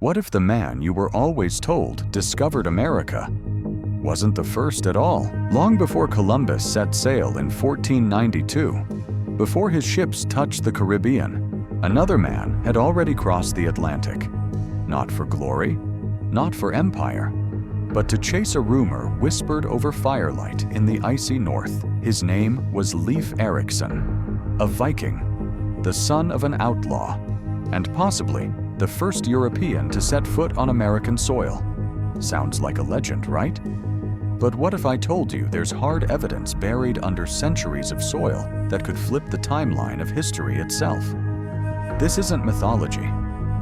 What if the man you were always told discovered America wasn't the first at all? Long before Columbus set sail in 1492, before his ships touched the Caribbean, another man had already crossed the Atlantic. Not for glory, not for empire, but to chase a rumor whispered over firelight in the icy north. His name was Leif Erikson, a Viking, the son of an outlaw, and possibly the first European to set foot on American soil. Sounds like a legend, right? But what if I told you there's hard evidence buried under centuries of soil that could flip the timeline of history itself? This isn't mythology.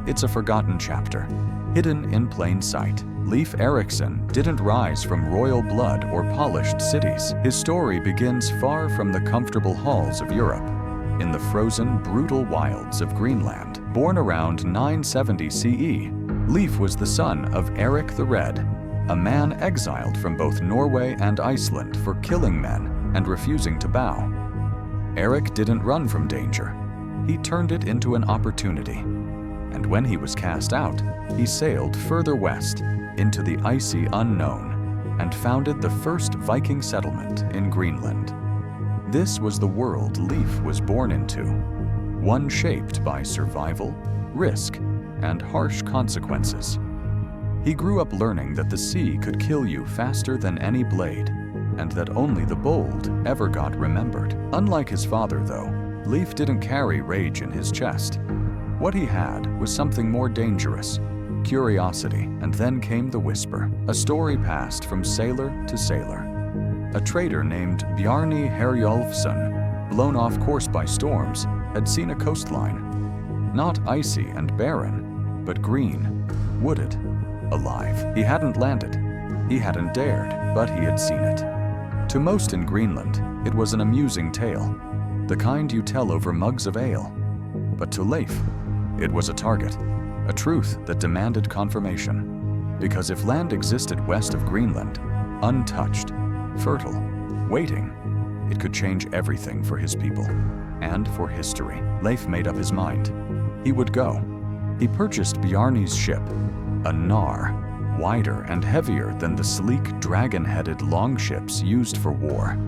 It's a forgotten chapter, hidden in plain sight. Leif Erikson didn't rise from royal blood or polished cities. His story begins far from the comfortable halls of Europe, in the frozen, brutal wilds of Greenland. Born around 970 CE, Leif was the son of Eric the Red, a man exiled from both Norway and Iceland for killing men and refusing to bow. Eric didn't run from danger. He turned it into an opportunity. And when he was cast out, he sailed further west into the icy unknown and founded the first Viking settlement in Greenland. This was the world Leif was born into, one shaped by survival, risk, and harsh consequences. He grew up learning that the sea could kill you faster than any blade, and that only the bold ever got remembered. Unlike his father, though, Leif didn't carry rage in his chest. What he had was something more dangerous, curiosity, and then came the whisper. A story passed from sailor to sailor. A trader named Bjarni Herjolfsson, blown off course by storms, had seen a coastline. Not icy and barren, but green, wooded, alive. He hadn't landed. He hadn't dared, but he had seen it. To most in Greenland, it was an amusing tale, the kind you tell over mugs of ale. But to Leif, it was a target, a truth that demanded confirmation. Because if land existed west of Greenland, untouched, fertile, waiting, it could change everything for his people and for history. Leif made up his mind. He would go. He purchased Bjarni's ship, a Nar, wider and heavier than the sleek, dragon-headed longships used for war.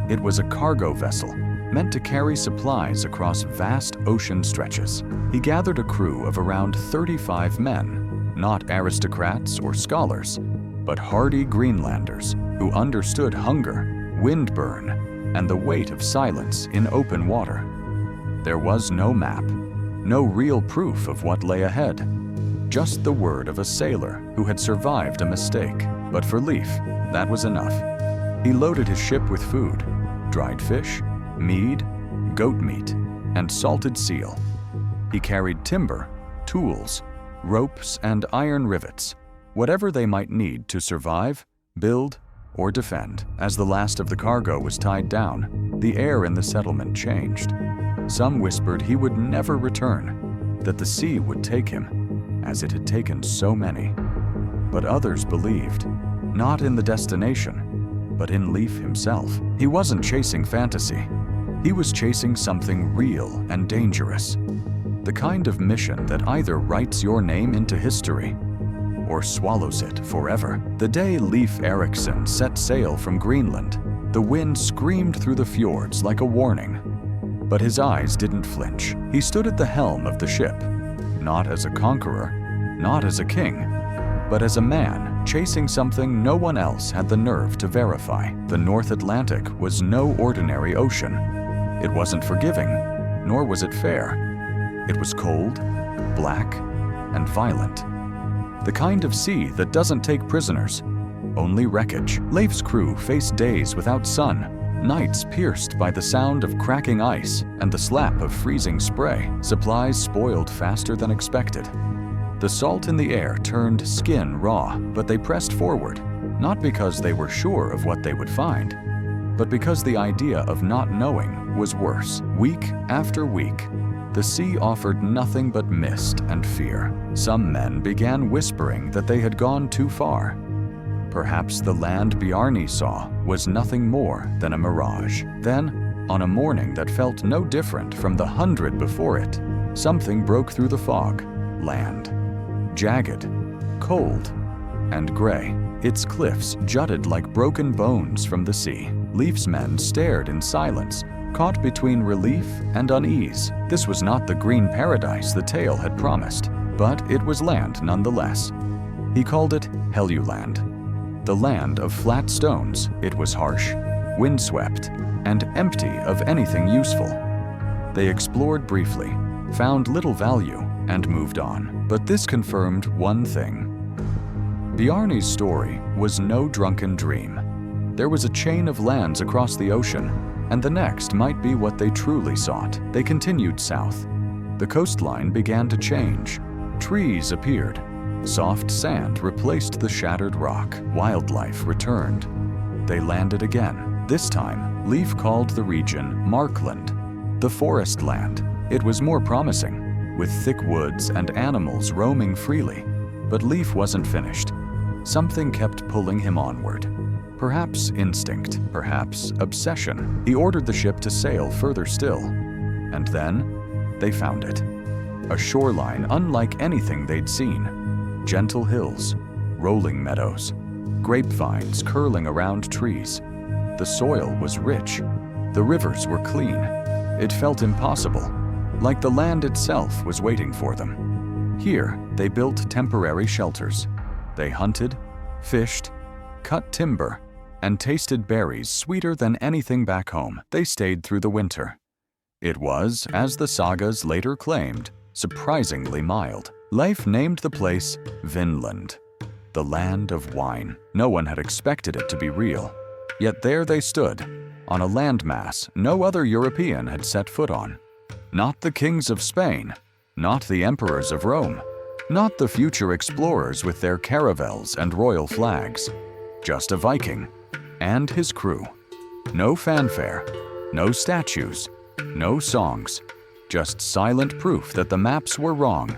It was a cargo vessel meant to carry supplies across vast ocean stretches. He gathered a crew of around 35 men, not aristocrats or scholars, but hardy Greenlanders who understood hunger, windburn, and the weight of silence in open water. There was no map, no real proof of what lay ahead, just the word of a sailor who had survived a mistake. But for Leif, that was enough. He loaded his ship with food, dried fish, mead, goat meat, and salted seal. He carried timber, tools, ropes, and iron rivets, whatever they might need to survive, build, or defend. As the last of the cargo was tied down, the air in the settlement changed. Some whispered he would never return, that the sea would take him, as it had taken so many. But others believed, not in the destination, but in Leif himself. He wasn't chasing fantasy. He was chasing something real and dangerous. The kind of mission that either writes your name into history or swallows it forever. The day Leif Erikson set sail from Greenland, the wind screamed through the fjords like a warning. But his eyes didn't flinch. He stood at the helm of the ship, not as a conqueror, not as a king, but as a man chasing something no one else had the nerve to verify. The North Atlantic was no ordinary ocean. It wasn't forgiving, nor was it fair. It was cold, black, and violent. The kind of sea that doesn't take prisoners, only wreckage. Leif's crew faced days without sun, nights pierced by the sound of cracking ice and the slap of freezing spray. Supplies spoiled faster than expected. The salt in the air turned skin raw, but they pressed forward, not because they were sure of what they would find, but because the idea of not knowing was worse. Week after week, the sea offered nothing but mist and fear. Some men began whispering that they had gone too far. Perhaps the land Bjarni saw was nothing more than a mirage. Then, on a morning that felt no different from the 100 before it, something broke through the fog. Land. jagged, cold, and gray. Its cliffs jutted like broken bones from the sea. Leif's men stared in silence, caught between relief and unease. This was not the green paradise the tale had promised, but it was land nonetheless. He called it Helluland, the land of flat stones. It was harsh, windswept, and empty of anything useful. They explored briefly, found little value, and moved on. But this confirmed one thing. Bjarne's story was no drunken dream. There was a chain of lands across the ocean, and the next might be what they truly sought. They continued south. The coastline began to change. Trees appeared. Soft sand replaced the shattered rock. Wildlife returned. They landed again. This time, Leif called the region Markland, the forest land. It was more promising, with thick woods and animals roaming freely. But Leif wasn't finished. Something kept pulling him onward. Perhaps instinct, perhaps obsession. He ordered the ship to sail further still. And then, they found it. A shoreline unlike anything they'd seen. Gentle hills, rolling meadows, grapevines curling around trees. The soil was rich. The rivers were clean. It felt impossible, like the land itself was waiting for them. Here, they built temporary shelters. They hunted, fished, cut timber, and tasted berries sweeter than anything back home. They stayed through the winter. It was, as the sagas later claimed, surprisingly mild. Leif named the place Vinland, the land of wine. No one had expected it to be real. Yet there they stood, on a landmass no other European had set foot on. Not the kings of Spain, not the emperors of Rome, not the future explorers with their caravels and royal flags. Just a Viking and his crew. No fanfare, no statues, no songs, just silent proof that the maps were wrong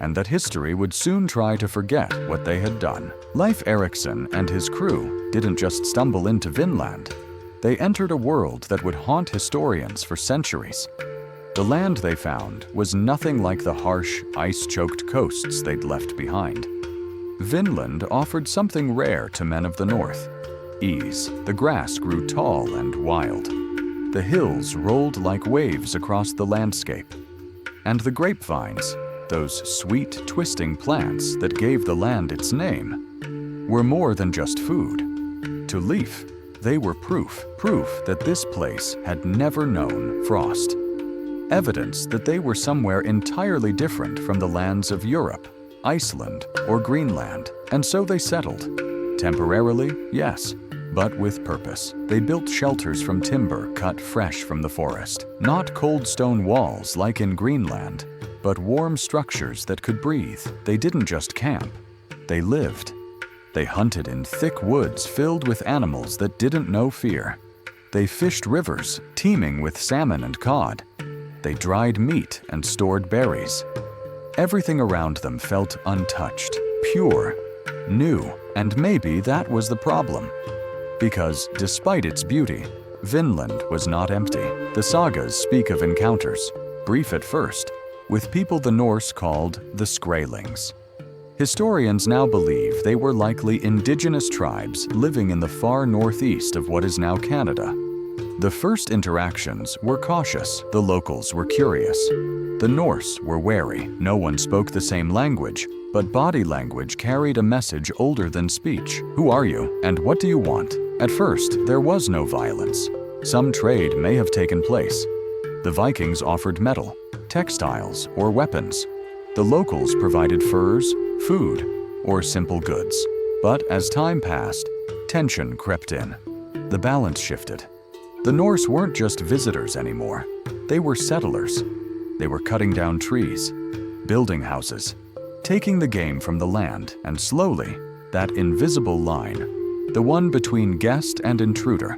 and that history would soon try to forget what they had done. Leif Erikson and his crew didn't just stumble into Vinland. They entered a world that would haunt historians for centuries. The land they found was nothing like the harsh, ice-choked coasts they'd left behind. Vinland offered something rare to men of the north: ease. The grass grew tall and wild. The hills rolled like waves across the landscape. And the grapevines, those sweet, twisting plants that gave the land its name, were more than just food. To Leif, they were proof that this place had never known frost. Evidence that they were somewhere entirely different from the lands of Europe, Iceland, or Greenland. And so they settled. Temporarily, yes, but with purpose. They built shelters from timber cut fresh from the forest. Not cold stone walls like in Greenland, but warm structures that could breathe. They didn't just camp, they lived. They hunted in thick woods filled with animals that didn't know fear. They fished rivers teeming with salmon and cod. They dried meat and stored berries. Everything around them felt untouched, pure, new, and maybe that was the problem. Because despite its beauty, Vinland was not empty. The sagas speak of encounters, brief at first, with people the Norse called the Skraelings. Historians now believe they were likely indigenous tribes living in the far northeast of what is now Canada. The first interactions were cautious. The locals were curious. The Norse were wary. No one spoke the same language, but body language carried a message older than speech. Who are you, and what do you want? At first, there was no violence. Some trade may have taken place. The Vikings offered metal, textiles, or weapons. The locals provided furs, food, or simple goods. But as time passed, tension crept in. The balance shifted. The Norse weren't just visitors anymore. They were settlers. They were cutting down trees, building houses, taking the game from the land, and slowly, that invisible line, the one between guest and intruder,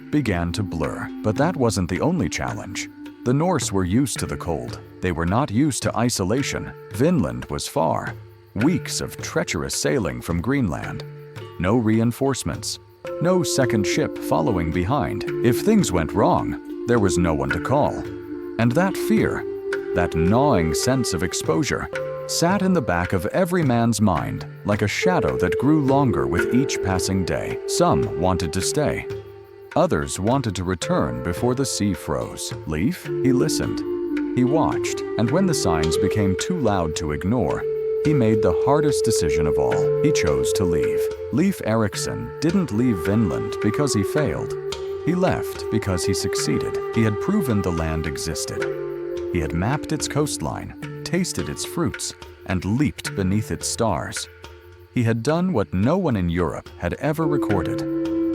began to blur. But that wasn't the only challenge. The Norse were used to the cold. They were not used to isolation. Vinland was far. Weeks of treacherous sailing from Greenland. No reinforcements. No second ship following behind. If things went wrong, there was no one to call. And that fear, that gnawing sense of exposure, sat in the back of every man's mind like a shadow that grew longer with each passing day. Some wanted to stay. Others wanted to return before the sea froze. Leif, he listened. He watched, and when the signs became too loud to ignore, he made the hardest decision of all. He chose to leave. Leif Erikson didn't leave Vinland because he failed. He left because he succeeded. He had proven the land existed. He had mapped its coastline, tasted its fruits, and leaped beneath its stars. He had done what no one in Europe had ever recorded,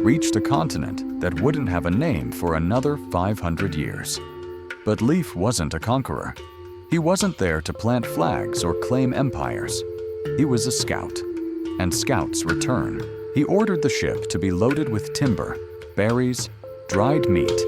reached a continent that wouldn't have a name for another 500 years. But Leif wasn't a conqueror. He wasn't there to plant flags or claim empires. He was a scout, and scouts return. He ordered the ship to be loaded with timber, berries, dried meat,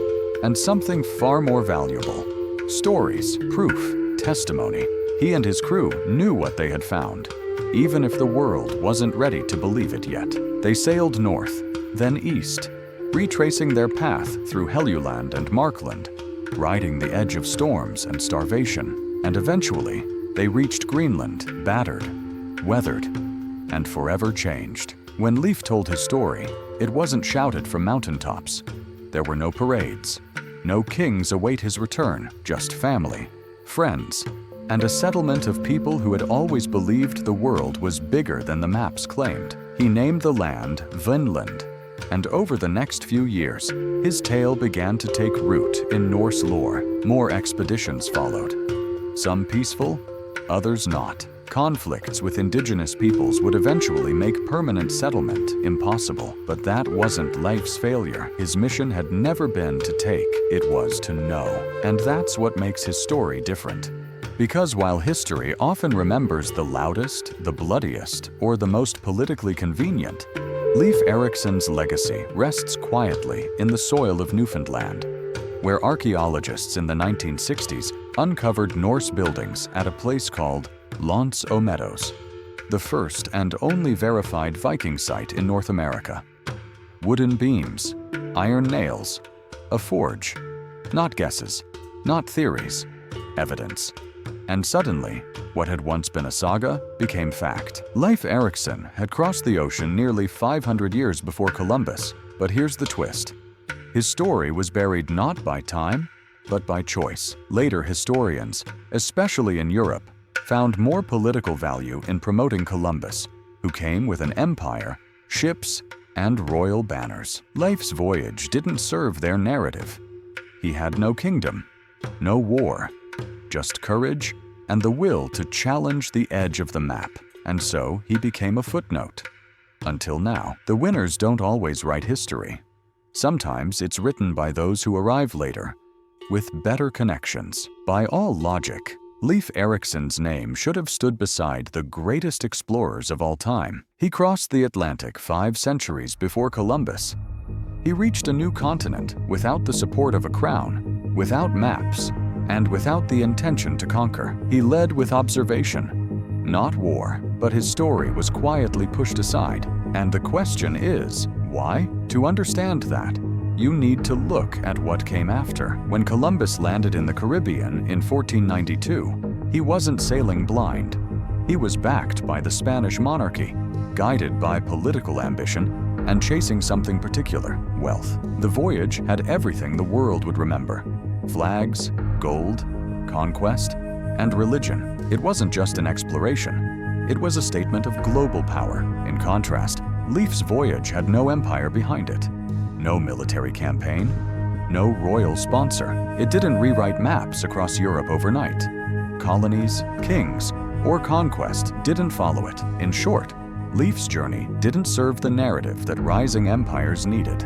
and something far more valuable: stories, proof, testimony. He and his crew knew what they had found, even if the world wasn't ready to believe it yet. They sailed north, then east, retracing their path through Helluland and Markland, riding the edge of storms and starvation. And eventually, they reached Greenland, battered, weathered, and forever changed. When Leif told his story, it wasn't shouted from mountaintops. There were no parades. No kings await his return, just family, friends, and a settlement of people who had always believed the world was bigger than the maps claimed. He named the land Vinland, and over the next few years, his tale began to take root in Norse lore. More expeditions followed. Some peaceful, others not. Conflicts with indigenous peoples would eventually make permanent settlement impossible. But that wasn't Leif's failure. His mission had never been to take, it was to know. And that's what makes his story different. Because while history often remembers the loudest, the bloodiest, or the most politically convenient, Leif Erikson's legacy rests quietly in the soil of Newfoundland, where archaeologists in the 1960s uncovered Norse buildings at a place called L'Anse aux Meadows, the first and only verified Viking site in North America. Wooden beams, iron nails, a forge. Not guesses, not theories, evidence. And suddenly, what had once been a saga became fact. Leif Erikson had crossed the ocean nearly 500 years before Columbus, but here's the twist. His story was buried not by time, but by choice. Later historians, especially in Europe, found more political value in promoting Columbus, who came with an empire, ships, and royal banners. Leif's voyage didn't serve their narrative. He had no kingdom, no war, just courage and the will to challenge the edge of the map. And so he became a footnote. Until now, the winners don't always write history. Sometimes it's written by those who arrive later, with better connections. By all logic, Leif Erikson's name should have stood beside the greatest explorers of all time. He crossed the Atlantic 5 centuries before Columbus. He reached a new continent without the support of a crown, without maps, and without the intention to conquer. He led with observation, not war, but his story was quietly pushed aside. And the question is, why? To understand that, you need to look at what came after. When Columbus landed in the Caribbean in 1492, he wasn't sailing blind. He was backed by the Spanish monarchy, guided by political ambition, and chasing something particular: wealth. The voyage had everything the world would remember: flags, gold, conquest, and religion. It wasn't just an exploration. It was a statement of global power. In contrast, Leif's voyage had no empire behind it. No military campaign, no royal sponsor. It didn't rewrite maps across Europe overnight. Colonies, kings, or conquest didn't follow it. In short, Leif's journey didn't serve the narrative that rising empires needed.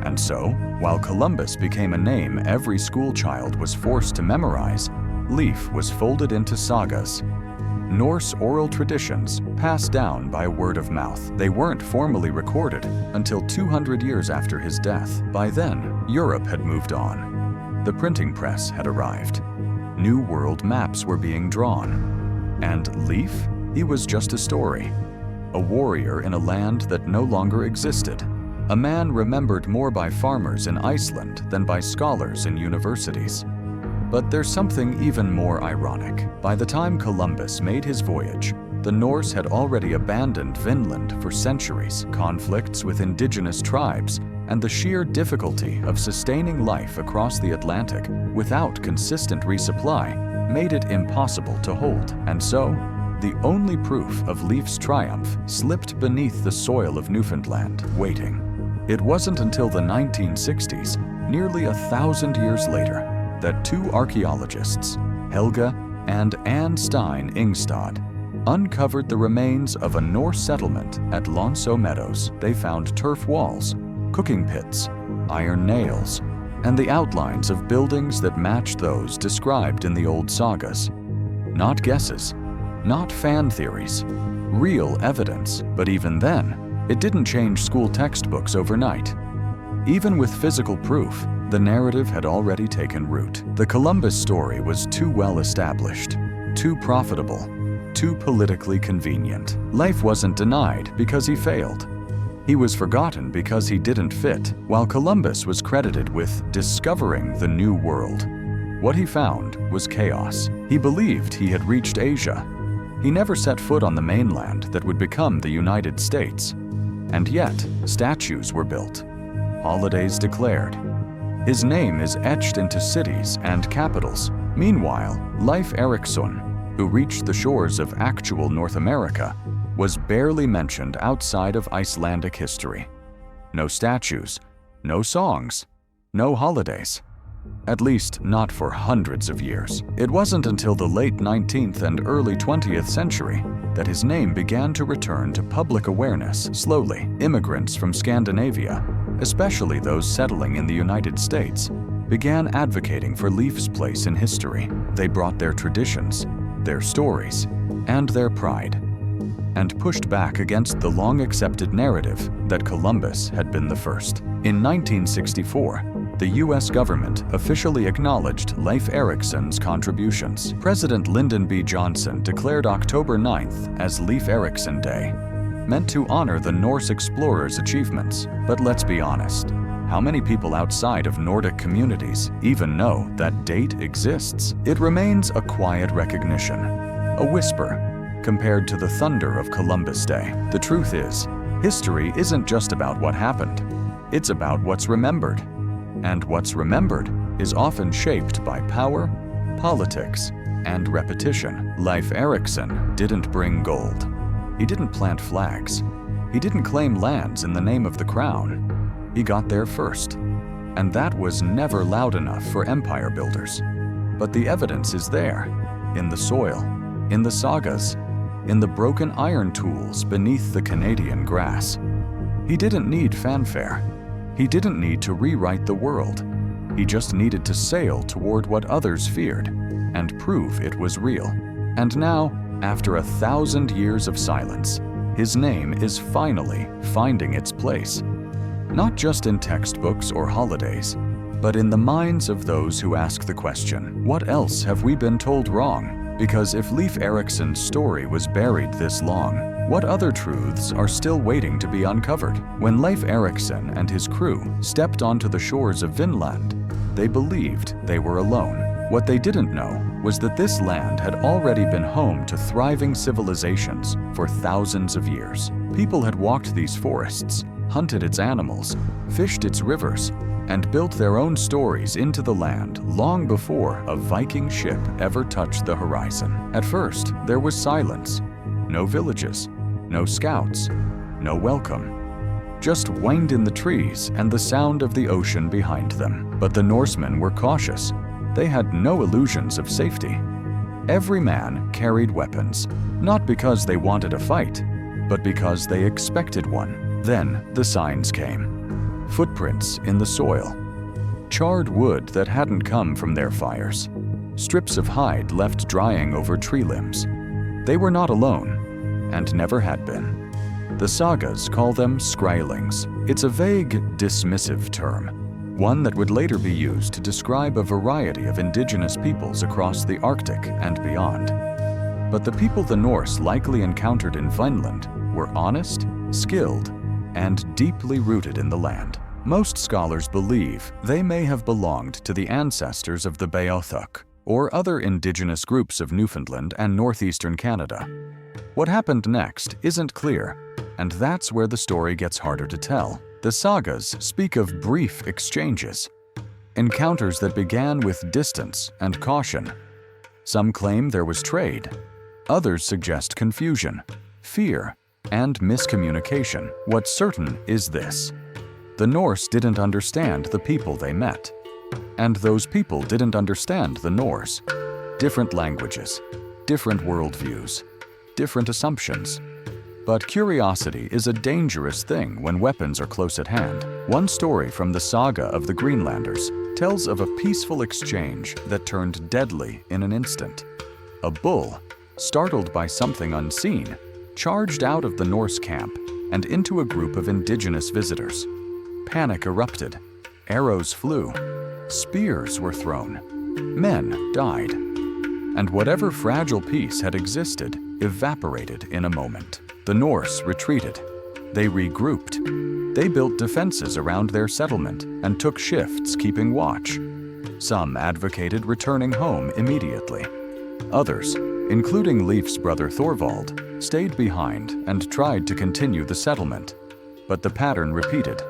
And so, while Columbus became a name every schoolchild was forced to memorize, Leif was folded into sagas. Norse oral traditions passed down by word of mouth. They weren't formally recorded until 200 years after his death. By then, Europe had moved on. The printing press had arrived. New world maps were being drawn. And Leif? He was just a story. A warrior in a land that no longer existed. A man remembered more by farmers in Iceland than by scholars in universities. But there's something even more ironic. By the time Columbus made his voyage, the Norse had already abandoned Vinland for centuries. Conflicts with indigenous tribes and the sheer difficulty of sustaining life across the Atlantic without consistent resupply made it impossible to hold. And so, the only proof of Leif's triumph slipped beneath the soil of Newfoundland, waiting. It wasn't until the 1960s, nearly 1,000 years later, that two archaeologists, Helga and Anne Stein Ingstad, uncovered the remains of a Norse settlement at Lonso Meadows. They found turf walls, cooking pits, iron nails, and the outlines of buildings that matched those described in the old sagas. Not guesses, not fan theories, real evidence. But even then, it didn't change school textbooks overnight. Even with physical proof, the narrative had already taken root. The Columbus story was too well established, too profitable, too politically convenient. Leif wasn't denied because he failed. He was forgotten because he didn't fit, while Columbus was credited with discovering the New World. What he found was chaos. He believed he had reached Asia. He never set foot on the mainland that would become the United States. And yet, statues were built, holidays declared. His name is etched into cities and capitals. Meanwhile, Leif Erikson, who reached the shores of actual North America, was barely mentioned outside of Icelandic history. No statues, no songs, no holidays. At least not for hundreds of years. It wasn't until the late 19th and early 20th century that his name began to return to public awareness slowly. Immigrants from Scandinavia, especially those settling in the United States, began advocating for Leif's place in history. They brought their traditions, their stories, and their pride, and pushed back against the long-accepted narrative that Columbus had been the first. In 1964, the U.S. government officially acknowledged Leif Erikson's contributions. President Lyndon B. Johnson declared October 9th as Leif Erikson Day, meant to honor the Norse explorer's achievements. But let's be honest, how many people outside of Nordic communities even know that date exists? It remains a quiet recognition, a whisper, compared to the thunder of Columbus Day. The truth is, history isn't just about what happened, it's about what's remembered. And what's remembered is often shaped by power, politics, and repetition. Leif Erikson didn't bring gold. He didn't plant flags. He didn't claim lands in the name of the crown. He got there first. And that was never loud enough for empire builders. But the evidence is there, in the soil, in the sagas, in the broken iron tools beneath the Canadian grass. He didn't need fanfare. He didn't need to rewrite the world. He just needed to sail toward what others feared and prove it was real. And now, after 1,000 years of silence, his name is finally finding its place. Not just in textbooks or holidays, but in the minds of those who ask the question, what else have we been told wrong? Because if Leif Erikson's story was buried this long, what other truths are still waiting to be uncovered? When Leif Erikson and his crew stepped onto the shores of Vinland, they believed they were alone. What they didn't know was that this land had already been home to thriving civilizations for thousands of years. People had walked these forests, hunted its animals, fished its rivers, and built their own stories into the land long before a Viking ship ever touched the horizon. At first, there was silence. No villages, no scouts, no welcome. Just wind in the trees and the sound of the ocean behind them. But the Norsemen were cautious. They had no illusions of safety. Every man carried weapons, not because they wanted a fight, but because they expected one. Then the signs came. Footprints in the soil, charred wood that hadn't come from their fires, strips of hide left drying over tree limbs. They were not alone, and never had been. The sagas call them skrælings. It's a vague, dismissive term, one that would later be used to describe a variety of indigenous peoples across the Arctic and beyond. But the people the Norse likely encountered in Vinland were honest, skilled, and deeply rooted in the land. Most scholars believe they may have belonged to the ancestors of the Beothuk, or other indigenous groups of Newfoundland and northeastern Canada. What happened next isn't clear, and that's where the story gets harder to tell. The sagas speak of brief exchanges, encounters that began with distance and caution. Some claim there was trade. Others suggest confusion, fear, and miscommunication. What's certain is this: the Norse didn't understand the people they met, and those people didn't understand the Norse. Different languages, different worldviews, different assumptions. But curiosity is a dangerous thing when weapons are close at hand. One story from the saga of the Greenlanders tells of a peaceful exchange that turned deadly in an instant. A bull, startled by something unseen, charged out of the Norse camp and into a group of indigenous visitors. Panic erupted. Arrows flew. Spears were thrown. Men died. And whatever fragile peace had existed evaporated in a moment. The Norse retreated. They regrouped. They built defenses around their settlement and took shifts keeping watch. Some advocated returning home immediately. Others, including Leif's brother Thorvald, stayed behind and tried to continue the settlement. But the pattern repeated: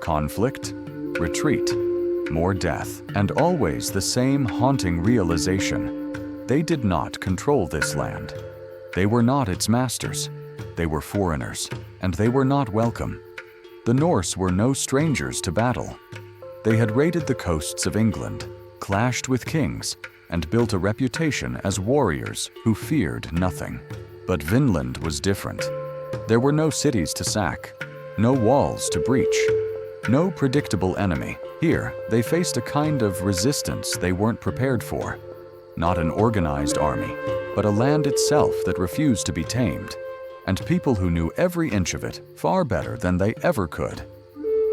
conflict, retreat, more death, and always the same haunting realization: they did not control this land. They were not its masters. They were foreigners, and they were not welcome. The Norse were no strangers to battle. They had raided the coasts of England, clashed with kings, and built a reputation as warriors who feared nothing. But Vinland was different. There were no cities to sack, no walls to breach, no predictable enemy. Here, they faced a kind of resistance they weren't prepared for. Not an organized army, but a land itself that refused to be tamed, and people who knew every inch of it far better than they ever could.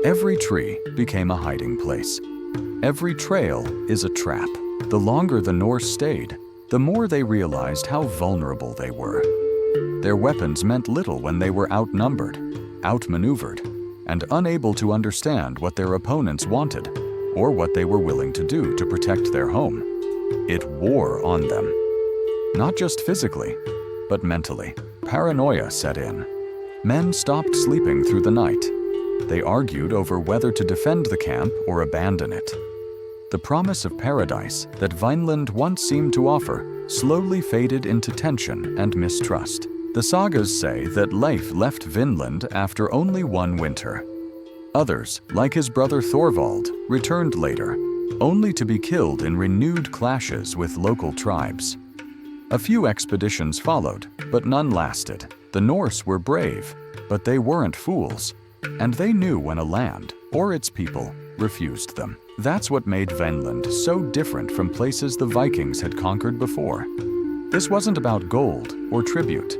Every tree became a hiding place. Every trail is a trap. The longer the Norse stayed, the more they realized how vulnerable they were. Their weapons meant little when they were outnumbered, outmaneuvered, and unable to understand what their opponents wanted or what they were willing to do to protect their home. It wore on them. Not just physically, but mentally. Paranoia set in. Men stopped sleeping through the night. They argued over whether to defend the camp or abandon it. The promise of paradise that Vinland once seemed to offer slowly faded into tension and mistrust. The sagas say that Leif left Vinland after only one winter. Others, like his brother Thorvald, returned later, only to be killed in renewed clashes with local tribes. A few expeditions followed, but none lasted. The Norse were brave, but they weren't fools, and they knew when a land, or its people, refused them. That's what made Vinland so different from places the Vikings had conquered before. This wasn't about gold or tribute.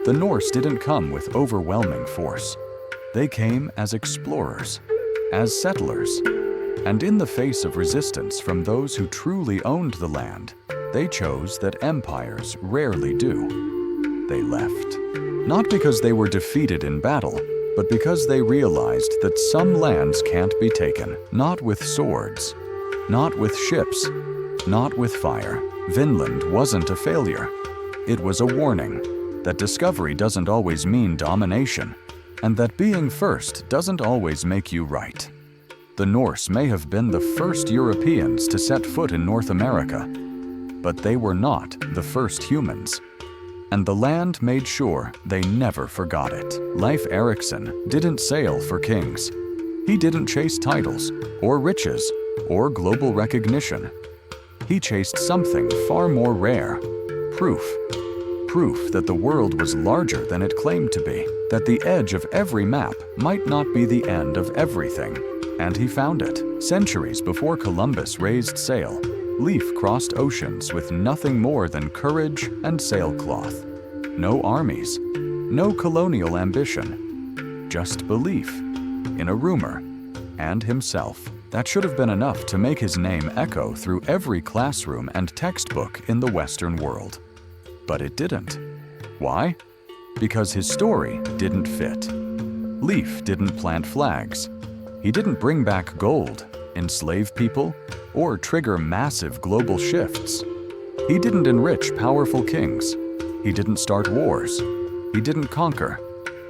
The Norse didn't come with overwhelming force. They came as explorers, as settlers, and in the face of resistance from those who truly owned the land, they chose that empires rarely do. They left. Not because they were defeated in battle, but because they realized that some lands can't be taken. Not with swords, not with ships, not with fire. Vinland wasn't a failure. It was a warning that discovery doesn't always mean domination, and that being first doesn't always make you right. The Norse may have been the first Europeans to set foot in North America, but they were not the first humans. And the land made sure they never forgot it. Leif Erikson didn't sail for kings. He didn't chase titles, or riches, or global recognition. He chased something far more rare: proof. Proof that the world was larger than it claimed to be, that the edge of every map might not be the end of everything. And he found it. Centuries before Columbus raised sail, Leif crossed oceans with nothing more than courage and sailcloth. No armies, no colonial ambition, just belief in a rumor and himself. That should have been enough to make his name echo through every classroom and textbook in the Western world. But it didn't. Why? Because his story didn't fit. Leif didn't plant flags. He didn't bring back gold, enslave people, or trigger massive global shifts. He didn't enrich powerful kings. He didn't start wars. He didn't conquer.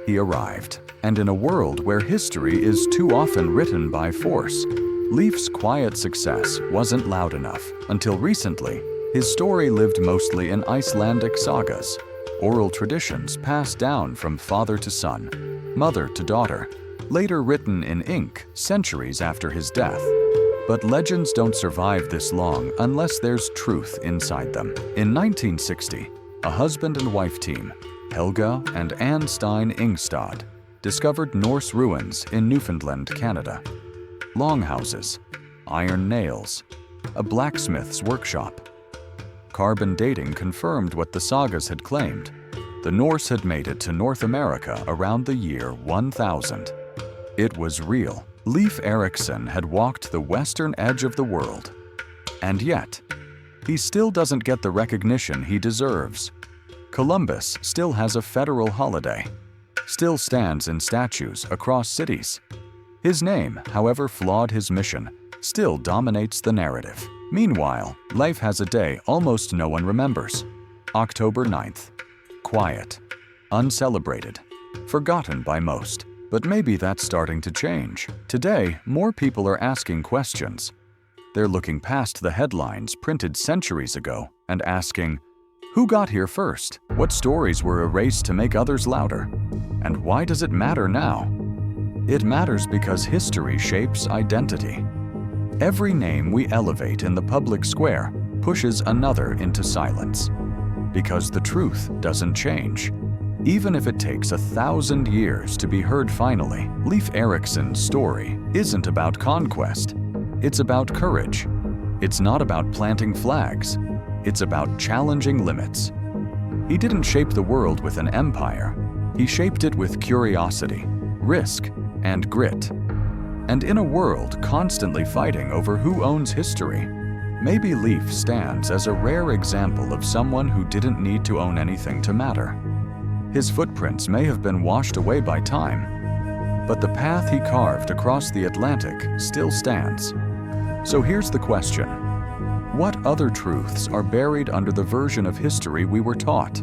He arrived. And in a world where history is too often written by force, Leif's quiet success wasn't loud enough. Until recently, his story lived mostly in Icelandic sagas, oral traditions passed down from father to son, mother to daughter, later written in ink centuries after his death. But legends don't survive this long unless there's truth inside them. In 1960, a husband and wife team, Helga and Anne Stein Ingstad, discovered Norse ruins in Newfoundland, Canada. Longhouses, iron nails, a blacksmith's workshop. Carbon dating confirmed what the sagas had claimed. The Norse had made it to North America around the year 1000. It was real. Leif Erikson had walked the western edge of the world. And yet, he still doesn't get the recognition he deserves. Columbus still has a federal holiday, still stands in statues across cities. His name, however flawed his mission, still dominates the narrative. Meanwhile, Leif has a day almost no one remembers. October 9th. Quiet, uncelebrated, forgotten by most. But maybe that's starting to change. Today, more people are asking questions. They're looking past the headlines printed centuries ago and asking, who got here first? What stories were erased to make others louder? And why does it matter now? It matters because history shapes identity. Every name we elevate in the public square pushes another into silence. Because the truth doesn't change. Even if it takes 1,000 years to be heard finally, Leif Erikson's story isn't about conquest. It's about courage. It's not about planting flags. It's about challenging limits. He didn't shape the world with an empire. He shaped it with curiosity, risk, and grit. And in a world constantly fighting over who owns history, maybe Leif stands as a rare example of someone who didn't need to own anything to matter. His footprints may have been washed away by time, but the path he carved across the Atlantic still stands. So here's the question. What other truths are buried under the version of history we were taught?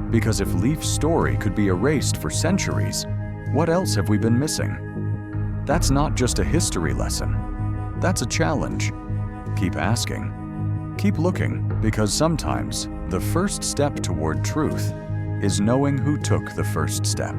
Because if Leif's story could be erased for centuries, what else have we been missing? That's not just a history lesson. That's a challenge. Keep asking. Keep looking, because sometimes the first step toward truth is knowing who took the first step.